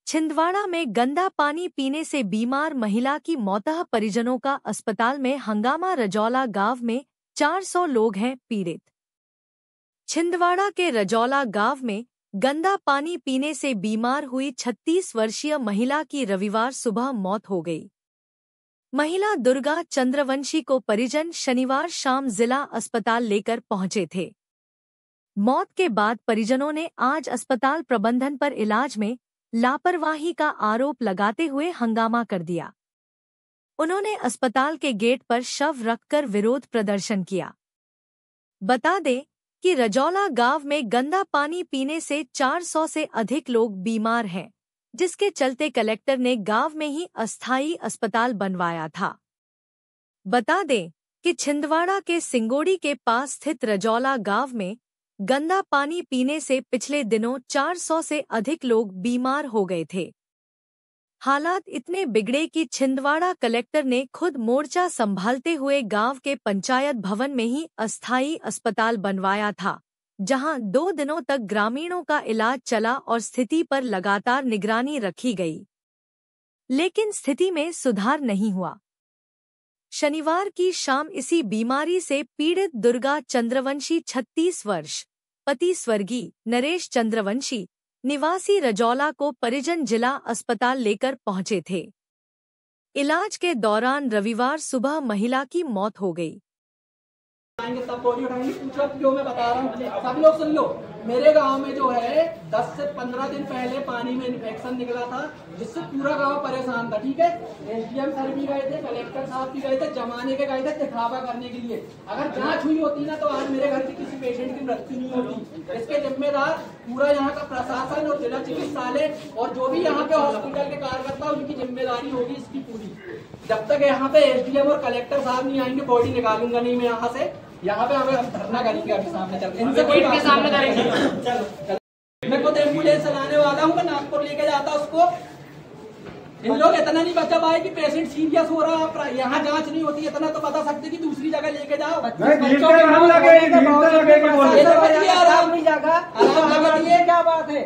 छिंदवाड़ा में गंदा पानी पीने से बीमार महिला की मौतः, परिजनों का अस्पताल में हंगामा। रजौला गांव में 400 लोग हैं पीड़ित। छिंदवाड़ा के रजौला गांव में गंदा पानी पीने से बीमार हुई 36 वर्षीय महिला की रविवार सुबह मौत हो गई। महिला दुर्गा चंद्रवंशी को परिजन शनिवार शाम जिला अस्पताल लेकर पहुंचे थे। मौत के बाद परिजनों ने आज अस्पताल प्रबंधन पर इलाज में लापरवाही का आरोप लगाते हुए हंगामा कर दिया। उन्होंने अस्पताल के गेट पर शव रखकर विरोध प्रदर्शन किया। बता दें कि रजौला गांव में गंदा पानी पीने से 400 से अधिक लोग बीमार हैं, जिसके चलते कलेक्टर ने गांव में ही अस्थायी अस्पताल बनवाया था। बता दें कि छिंदवाड़ा के सिंगोड़ी के पास स्थित रजौला गांव में गंदा पानी पीने से पिछले दिनों 400 से अधिक लोग बीमार हो गए थे। हालात इतने बिगड़े कि छिंदवाड़ा कलेक्टर ने खुद मोर्चा संभालते हुए गांव के पंचायत भवन में ही अस्थायी अस्पताल बनवाया था, जहां 2 दिनों तक ग्रामीणों का इलाज चला और स्थिति पर लगातार निगरानी रखी गई, लेकिन स्थिति में सुधार नहीं हुआ। शनिवार की शाम इसी बीमारी से पीड़ित दुर्गा चंद्रवंशी 36 वर्ष, पति स्वर्गीय नरेश चंद्रवंशी निवासी रजौला को परिजन जिला अस्पताल लेकर पहुंचे थे। इलाज के दौरान रविवार सुबह महिला की मौत हो गई। तब गोली उठाएंगे, पूछो अब क्यों मैं बता रहा हूँ, सब लोग सुन लो। मेरे गांव में जो है 10 से 15 दिन पहले पानी में इन्फेक्शन निकला था, जिससे पूरा गांव परेशान था। ठीक है, एसडीएम सर भी गए थे, कलेक्टर साहब भी गए थे, जमाने के गए थे दिखावा करने के लिए। अगर जांच हुई होती ना तो आज मेरे घर के किसी पेशेंट की मृत्यु नहीं होती। इसके जिम्मेदार पूरा यहाँ का प्रशासन और जिला चिकित्सालय और जो भी यहाँ के हॉस्पिटल के कार्यकर्ता, उनकी जिम्मेदारी होगी इसकी पूरी। जब तक यहाँ पे एसडीएम और कलेक्टर साहब नहीं आएंगे, बॉडी निकालूंगा नहीं मैं यहाँ से। यहाँ पे हमें धरना करेंगे, अभी सामने चल इनसे गेट के सामने करेंगे। मैं खुद एम्बुलेंस चलाने वाला हूँ, मैं नागपुर लेके जाता उसको। इन लोग इतना नहीं बचा पाए कि पेशेंट सीरियस हो रहा, यहाँ जांच नहीं होती, इतना तो बता सकते कि दूसरी जगह लेके जाओ। क्या बात है,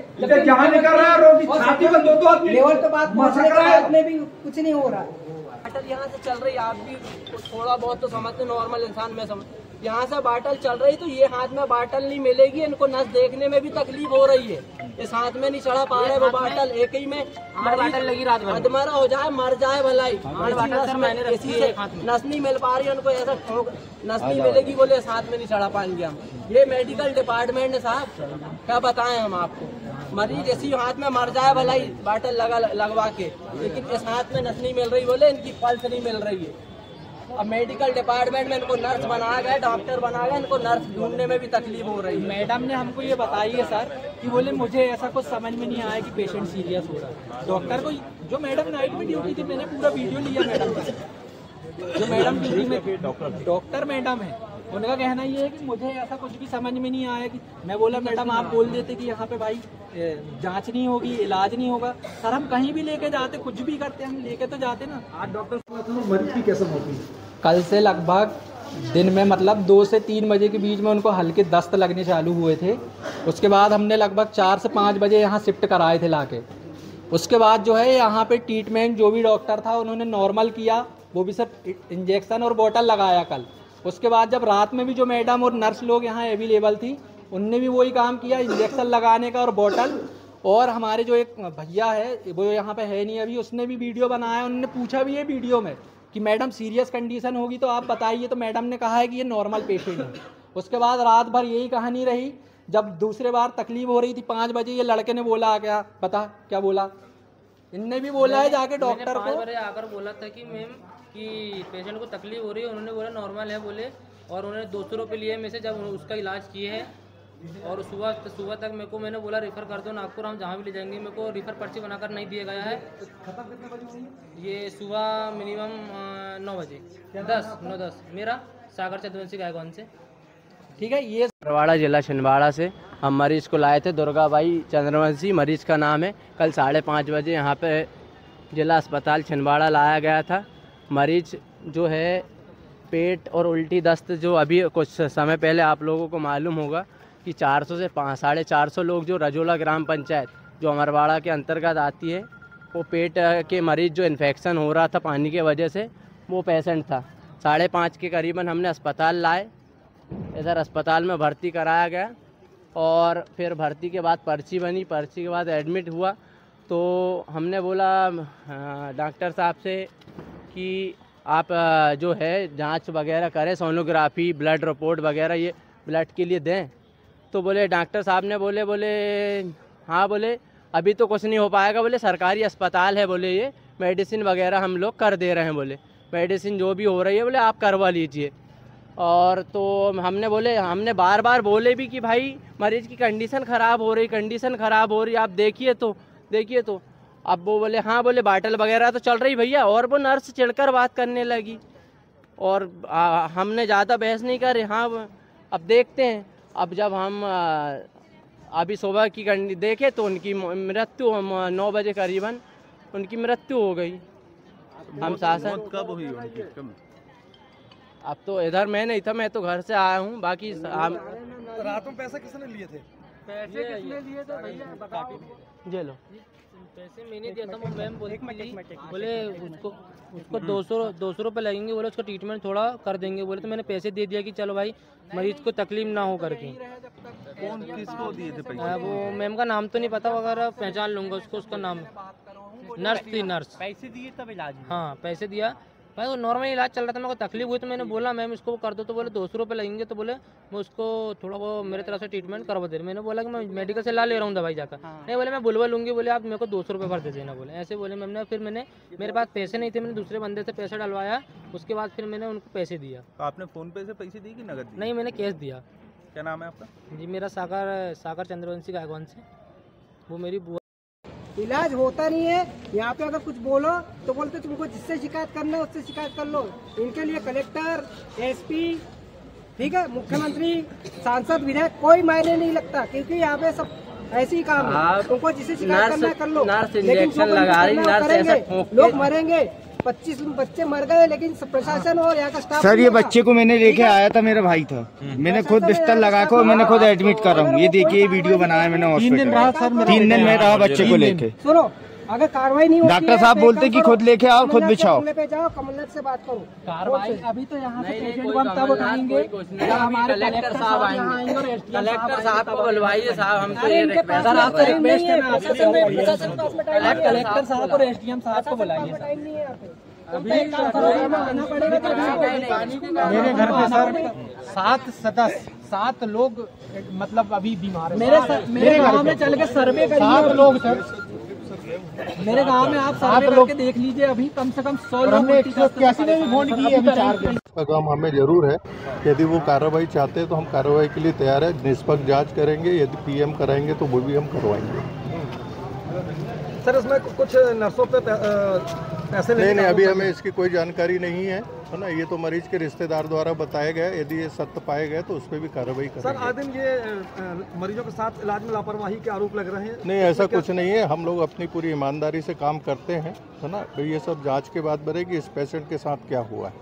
लेवल तो बात में भी कुछ नहीं हो रहा। बाटल यहाँ से चल रही, आप भी थोड़ा बहुत तो समझते, नॉर्मल इंसान में समझ। यहाँ से बाटल चल रही तो ये हाथ में बाटल नहीं मिलेगी, इनको नस देखने में भी तकलीफ हो रही है। इस हाथ में नहीं चढ़ा पा रहे वो बाटल, एक ही में बाटल लगी, रात में अधमरा हो जाए, मर जाए भलाई। इसी से नस नहीं मिल पा रही उनको, ऐसा नस नहीं मिलेगी बोले इस हाथ में नहीं चढ़ा पाएंगे हम। ये मेडिकल डिपार्टमेंट है साहब, क्या बताएं हम आपको। मरीज इसी हाथ में मर जाए भलाई, बाटल लगवा के, लेकिन इस हाथ में नस नहीं मिल रही बोले, इनकी पल्स नहीं मिल रही है। अब मेडिकल डिपार्टमेंट में इनको नर्स बनाया गया, डॉक्टर बनाया गया, इनको नर्स ढूंढने में भी तकलीफ हो रही है। मैडम ने हमको ये बताई है सर कि बोले मुझे ऐसा कुछ समझ में नहीं आया कि पेशेंट सीरियस हो रहा है। डॉक्टर को, जो मैडम नाइट में ड्यूटी थी, मैंने पूरा वीडियो लिया मैडम का, जो मैडम ड्यूटी में डॉक्टर मैडम है, उनका कहना ये है कि मुझे ऐसा कुछ भी समझ में नहीं आया। कि मैं बोला मैडम आप बोल देते कि यहाँ पे भाई जांच नहीं होगी, इलाज नहीं होगा। सर हम कहीं भी लेके जाते, कुछ भी करते, हम लेके तो जाते ना। आज डॉक्टर मरीज की कैसे मौत हुई? कल से लगभग दिन में मतलब 2 से 3 बजे के बीच में उनको हल्के दस्त लगने चालू हुए थे। उसके बाद हमने लगभग 4 से 5 बजे यहाँ शिफ्ट कराए थे लाके। उसके बाद जो है यहाँ पे ट्रीटमेंट जो भी डॉक्टर था उन्होंने नॉर्मल किया, वो भी सिर्फ इंजेक्शन और बोतल लगाया कल। उसके बाद जब रात में भी जो मैडम और नर्स लोग यहाँ अवेलेबल थी, उनने भी वही काम किया, इंजेक्शन लगाने का और बोतल। और हमारे जो एक भैया है, वो यहाँ पे है नहीं अभी, उसने भी वीडियो बनाया। उन्होंने पूछा भी है वीडियो में कि मैडम सीरियस कंडीशन होगी तो आप बताइए, तो मैडम ने कहा है कि ये नॉर्मल पेशेंट है। उसके बाद रात भर यही कहानी रही। जब दूसरे बार तकलीफ हो रही थी 5 बजे, ये लड़के ने बोला आ गया, बता क्या बोला, इनने भी बोला है जाके डॉक्टर को आकर बोला था कि मैम कि पेशेंट को तकलीफ हो रही है, उन्होंने बोला नॉर्मल है बोले, और उन्होंने 200 रुपये लिए मेरे से जब उसका इलाज किए हैं। और सुबह तक मेरे को मैंने बोला रेफ़र कर दो नागपुर, हम जहाँ भी ले जाएंगे। मेरे को रेफ़र पर्ची बनाकर नहीं दिया गया है। खत्म कितने बजे हुई? ये सुबह मिनिमम 9 बजे 9-10 मेरा सागर चंद्रवंशी गायकवान से। ठीक है, ये छिंदवाड़ा जिला छिंदवाड़ा से हम मरीज को लाए थे, दुर्गाबाई चंद्रवंशी मरीज का नाम है। कल 5:30 बजे यहाँ पे जिला अस्पताल छिंदवाड़ा लाया गया था। मरीज जो है पेट और उल्टी दस्त, जो अभी कुछ समय पहले आप लोगों को मालूम होगा कि 400 से 450 लोग जो रजौला ग्राम पंचायत जो अमरवाड़ा के अंतर्गत आती है, वो पेट के मरीज़ जो इन्फेक्शन हो रहा था पानी के वजह से, वो पेशेंट था। 5:30 के करीबन हमने अस्पताल लाए, इधर अस्पताल में भर्ती कराया गया और फिर भर्ती के बाद पर्ची बनी, पर्ची के बाद एडमिट हुआ। तो हमने बोला डॉक्टर साहब से कि आप जो है जांच वगैरह करें, सोनोग्राफी, ब्लड रिपोर्ट वगैरह ये ब्लड के लिए दें। तो बोले डॉक्टर साहब ने बोले हाँ, बोले अभी तो कुछ नहीं हो पाएगा, बोले सरकारी अस्पताल है, बोले ये मेडिसिन वगैरह हम लोग कर दे रहे हैं, बोले मेडिसिन जो भी हो रही है बोले आप करवा लीजिए। और तो हमने बार बार बोले भी कि भाई मरीज़ की कंडीशन ख़राब हो रही, आप देखिए तो अब वो बोले हाँ, बोले बाटल वगैरह तो चल रही भैया। और वो नर्स चिढ़कर बात करने लगी और हमने ज़्यादा बहस नहीं करे। हाँ, अब देखते हैं। अब जब हम अभी सुबह की देखे तो उनकी मृत्यु 9 बजे करीबन उनकी मृत्यु हो गई। हम शासन कब हुई उनकी? अब तो इधर मैं नहीं था, मैं तो घर से आया हूँ। बाकी रात में पैसा किसने लिए थे? पैसे किसने लिए थे भैया बताओ। जे लो पैसे मैंने दिया था, वो मैम बोले उसको 200 रुपये लगेंगे, बोले उसका ट्रीटमेंट थोड़ा कर देंगे बोले। तो मैंने पैसे दे दिया कि चलो भाई मरीज को तकलीफ ना हो करके। कौन किसको दिए थे पैसे? वो मैम का नाम तो नहीं पता, वगैरह पहचान लूँगा उसका नाम नर्स थी, नर्स। पैसे दिए तब इलाज? हाँ, पैसे दिया भाई, वो नॉर्मल इलाज चल रहा था, मेरे को तकलीफ हुई तो मैंने बोला मैम इसको कर दो। तो बोले 200 रुपये लगेंगे। तो बोले मैं उसको थोड़ा वो मेरे तरफ से ट्रीटमेंट करवा दे। मैंने बोला कि मैं मेडिकल से ला ले रहा हूँ दवाई जाकर। नहीं बोले मैं बुलवा लूँगी, बोले आप मेरे को 200 रुपये भर दे देना, बोले ऐसे बोले मैम ने। फिर मेरे पास पैसे नहीं थे, मैंने दूसरे बंदे से पैसा डलवाया, उसके बाद फिर मैंने उनको पैसे दिया। तो आपने फ़ोन पे से पैसे दिए कि नगद दिए? नहीं, मैंने कैश दिया। क्या नाम है आपका? जी मेरा सागर चंद्रवंशी गायकवान से, वो मेरी बुआ। इलाज होता नहीं है यहाँ पे। अगर कुछ बोलो तो बोलते तुमको जिससे शिकायत करना है उससे शिकायत कर लो। इनके लिए कलेक्टर, एसपी, ठीक है, मुख्यमंत्री, सांसद, विधायक कोई मायने नहीं लगता, क्योंकि यहाँ पे सब ऐसे ही काम है। तुमको जिससे शिकायत करना है कर लो, इंजेक्शन लगा रही, नर्स ऐसा लोग मरेंगे। 25 बच्चे मर गए, लेकिन प्रशासन और यहाँ का स्टाफ। सर ये बच्चे को मैंने लेके आया था, मेरा भाई था, मैंने खुद बिस्तर लगा कर मैंने खुद एडमिट कर रहा हूँ। ये देखिए वीडियो बनाया मैंने हॉस्पिटल। 3 दिन में रहा बच्चे को लेके। सुनो, अगर कार्रवाई नहीं होती डॉक्टर साहब बोलते कि खुद लेके आओ, खुद बिछाओ। पे जाओ, कमलनाथ से बात करो। कार्रवाई अभी तो यहाँ से पेशेंट को हम तब उठाएंगे जब हमारे कलेक्टर साहब आएंगे और कलेक्टर साहब को बुलवाइए साहब। हम तो कलेक्टर साहब और एसडीएम साहब को बुलाइए। मेरे घर पे सर 7 लोग मतलब अभी बीमार है। मेरे गांव में चल के सर्वे करिए। 7 लोग सर, मेरे गांव में आप सर्वे करके देख लीजिए। अभी कम से कम 100 लोग। हमने 181 में भी फोन की अभी 4 दिन। का काम हमें जरूर है। यदि वो कार्रवाई चाहते हैं तो हम कार्रवाई के लिए तैयार है। निष्पक्ष जांच करेंगे, यदि पीएम कराएंगे तो वो भी हम करवाएंगे। सर इसमें कुछ नर्सों पे पैसे नहीं, अभी हमें इसकी कोई जानकारी नहीं है ना। ये तो मरीज के रिश्तेदार द्वारा बताया गया। यदि ये सत्य पाए गए तो उस पर भी कार्रवाई करेंगे। सर आज दिन ये मरीजों के साथ इलाज में लापरवाही के आरोप लग रहे हैं। नहीं, ऐसा कुछ नहीं है। हम लोग अपनी पूरी ईमानदारी से काम करते हैं, है ना। तो ये सब जांच के बाद बढ़ेगी इस पेशेंट के साथ क्या हुआ है।